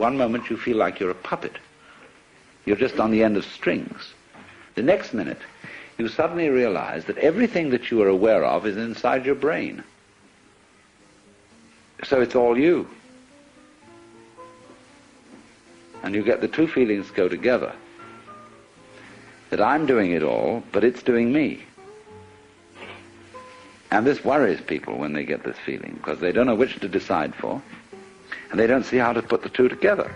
One moment you feel like you're a puppet. You're just on the end of strings. The next minute, you suddenly realize that everything that you are aware of is inside your brain. So it's all you. And you get the two feelings go together. That I'm doing it all, but it's doing me. And this worries people when they get this feeling, because they don't know which to decide for, and they don't see how to put the two together.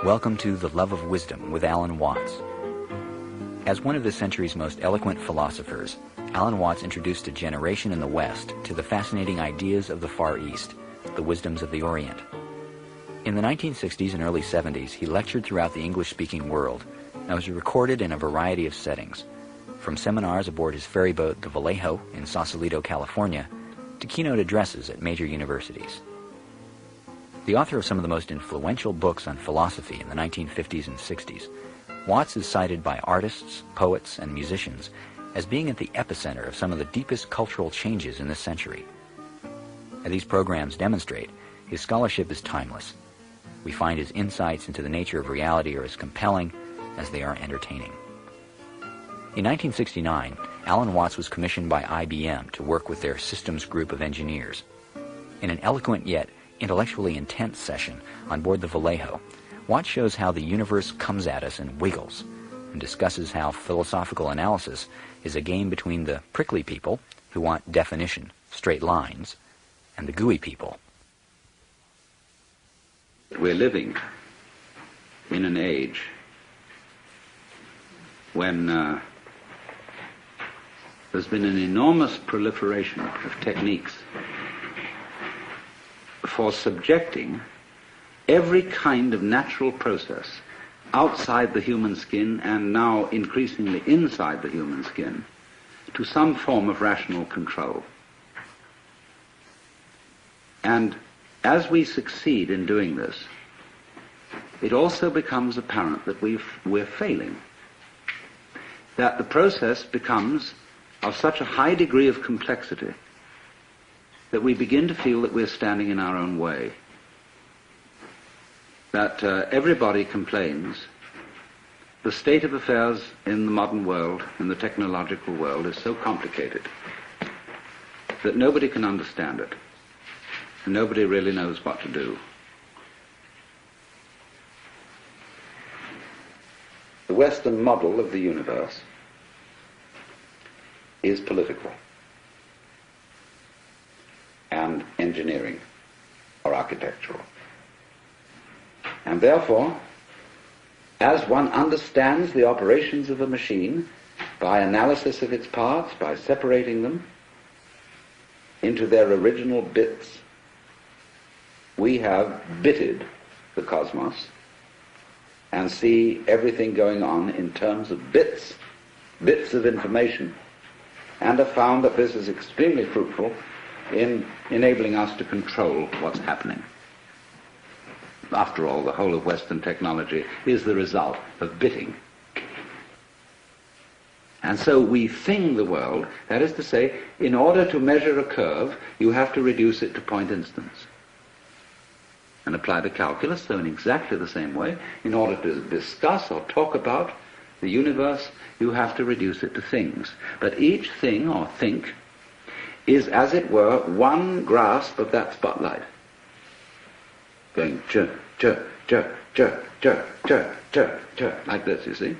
Welcome to The Love of Wisdom with Alan Watts. As one of this century's most eloquent philosophers, Alan Watts introduced a generation in the West to the fascinating ideas of the Far East, the wisdoms of the Orient. In the 1960s and early 70s, he lectured throughout the English-speaking world and was recorded in a variety of settings, from seminars aboard his ferry boat, the Vallejo, in Sausalito, California, to keynote addresses at major universities. The author of some of the most influential books on philosophy in the 1950s and 60s, Watts is cited by artists, poets, and musicians as being at the epicenter of some of the deepest cultural changes in this century. As these programs demonstrate, his scholarship is timeless. We find his insights into the nature of reality are as compelling as they are entertaining. In 1969, Alan Watts was commissioned by IBM to work with their systems group of engineers. In an eloquent yet intellectually intense session on board the Vallejo, Watts shows how the universe comes at us and wiggles, and discusses how philosophical analysis is a game between the prickly people, who want definition, straight lines, and the gooey people. We're living in an age when there's been an enormous proliferation of techniques for subjecting every kind of natural process outside the human skin, and now increasingly inside the human skin, to some form of rational control. And as we succeed in doing this, it also becomes apparent that we're failing. That the process becomes of such a high degree of complexity that we begin to feel that we're standing in our own way. That everybody complains the state of affairs in the modern world, in the technological world, is so complicated that nobody can understand it. And nobody really knows what to do. The Western model of the universe is political and engineering or architectural. And therefore, as one understands the operations of a machine by analysis of its parts, by separating them into their original bits, we have bitted the cosmos and see everything going on in terms of bits of information, and have found that this is extremely fruitful in enabling us to control what's happening. After all, the whole of Western technology is the result of bitting. And so we thing the world, that is to say, in order to measure a curve, you have to reduce it to point instants. And apply the calculus, so in exactly the same way, in order to discuss or talk about the universe, you have to reduce it to things. But each thing or think is, as it were, one grasp of that spotlight. Going chur, chur, chur, chur, chur, chur, chur, chur, like this, you see.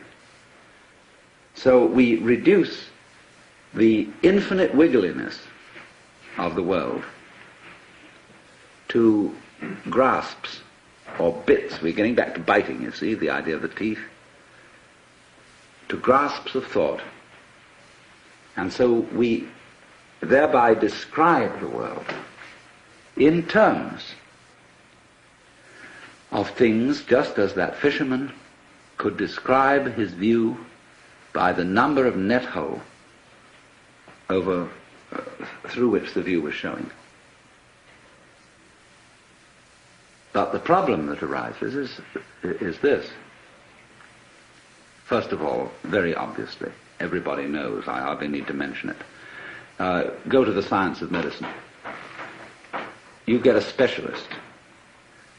So we reduce the infinite wiggliness of the world to grasps or bits. We're getting back to biting, you see, the idea of the teeth. To grasps of thought. And so we thereby describe the world in terms of things, just as that fisherman could describe his view by the number of net hole over through which the view was showing. But the problem that arises is this. First of all, very obviously, everybody knows, I hardly need to mention it, go to the science of medicine. You get a specialist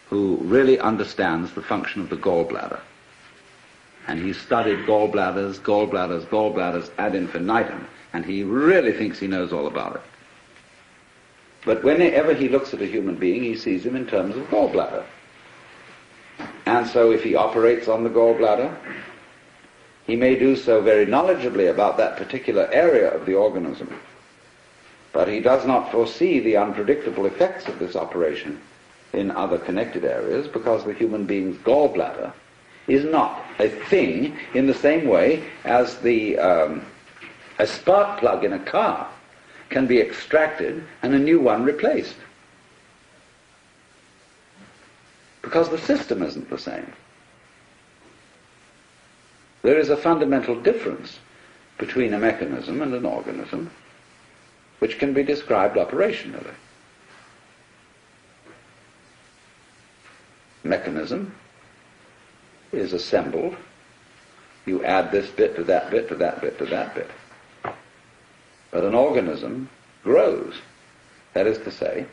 who really understands the function of the gallbladder. And he's studied gallbladders ad infinitum, and he really thinks he knows all about it. But whenever he looks at a human being, he sees him in terms of gallbladder. And so if he operates on the gallbladder, he may do so very knowledgeably about that particular area of the organism, but he does not foresee the unpredictable effects of this operation in other connected areas, because the human being's gallbladder is not a thing in the same way as a spark plug in a car can be extracted and a new one replaced. Because the system isn't the same. There is a fundamental difference between a mechanism and an organism which can be described operationally. Mechanism is assembled. You add this bit to that bit to that bit to that bit. But an organism grows. That is to say,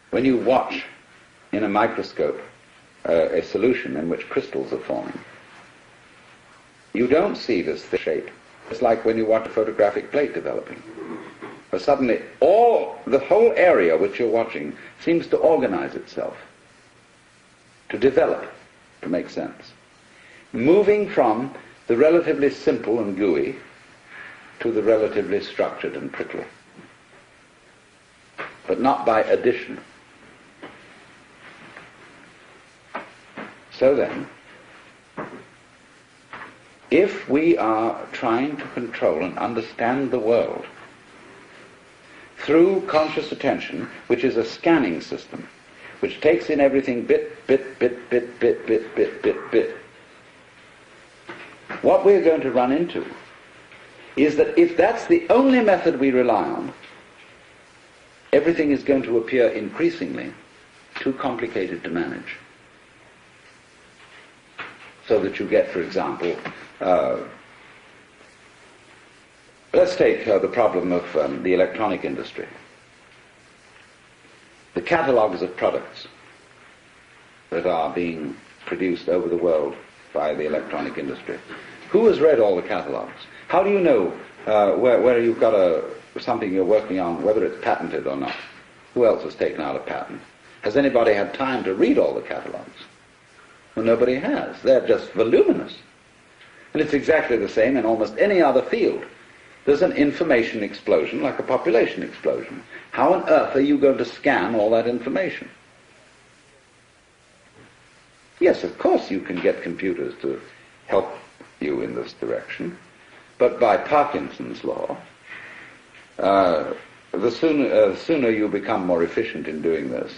when you watch in a microscope a solution in which crystals are forming, you don't see this shape. It's like when you watch a photographic plate developing. But suddenly the whole area which you're watching seems to organize itself, to develop, to make sense. Moving from the relatively simple and gooey to the relatively structured and prickly. But not by addition. So then, if we are trying to control and understand the world through conscious attention, which is a scanning system, which takes in everything bit, what we're going to run into is that if that's the only method we rely on, everything is going to appear increasingly too complicated to manage. So that you get, for example, let's take the problem of the electronic industry. The catalogues of products that are being produced over the world by the electronic industry. Who has read all the catalogues? How do you know where you've got something you're working on, whether it's patented or not? Who else has taken out a patent? Has anybody had time to read all the catalogues? Well, nobody has. They're just voluminous. And it's exactly the same in almost any other field. There's an information explosion like a population explosion. How on earth are you going to scan all that information? Yes, of course you can get computers to help you in this direction, but by Parkinson's law, the sooner you become more efficient in doing this,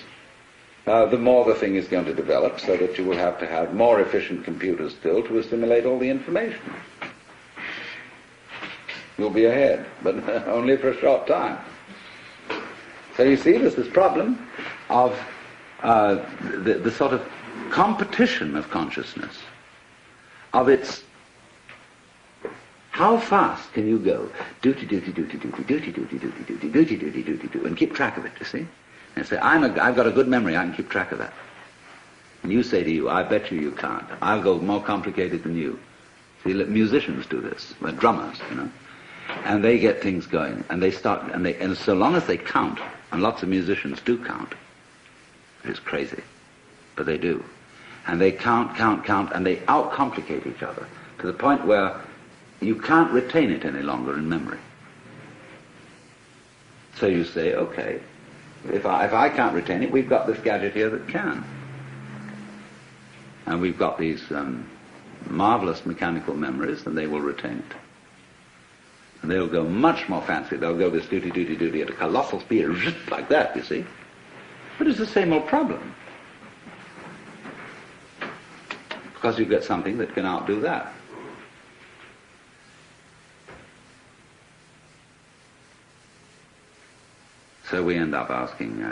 the more the thing is going to develop, so that you will have to have more efficient computers still to assimilate all the information. You'll be ahead, but only for a short time. So you see, there's this problem of the sort of competition of consciousness, of its how fast can you go, duty, duty, duty, duty, duty, duty, duty, duty, duty, duty, duty, duty, and keep track of it, you see? And say, I've got a good memory, I can keep track of that. And you say to you, I bet you can't. I'll go more complicated than you. See, musicians do this, drummers, you know. And they get things going, and they start, and so long as they count, and lots of musicians do count, it's crazy, but they do. And they count, and they out-complicate each other to the point where you can't retain it any longer in memory. So you say, okay, if I can't retain it, we've got this gadget here that can. And we've got these marvelous mechanical memories, and they will retain it. And they'll go much more fancy. They'll go this duty, duty, duty at a colossal speed, like that, you see. But it's the same old problem. Because you get something that can outdo that. So we end up asking,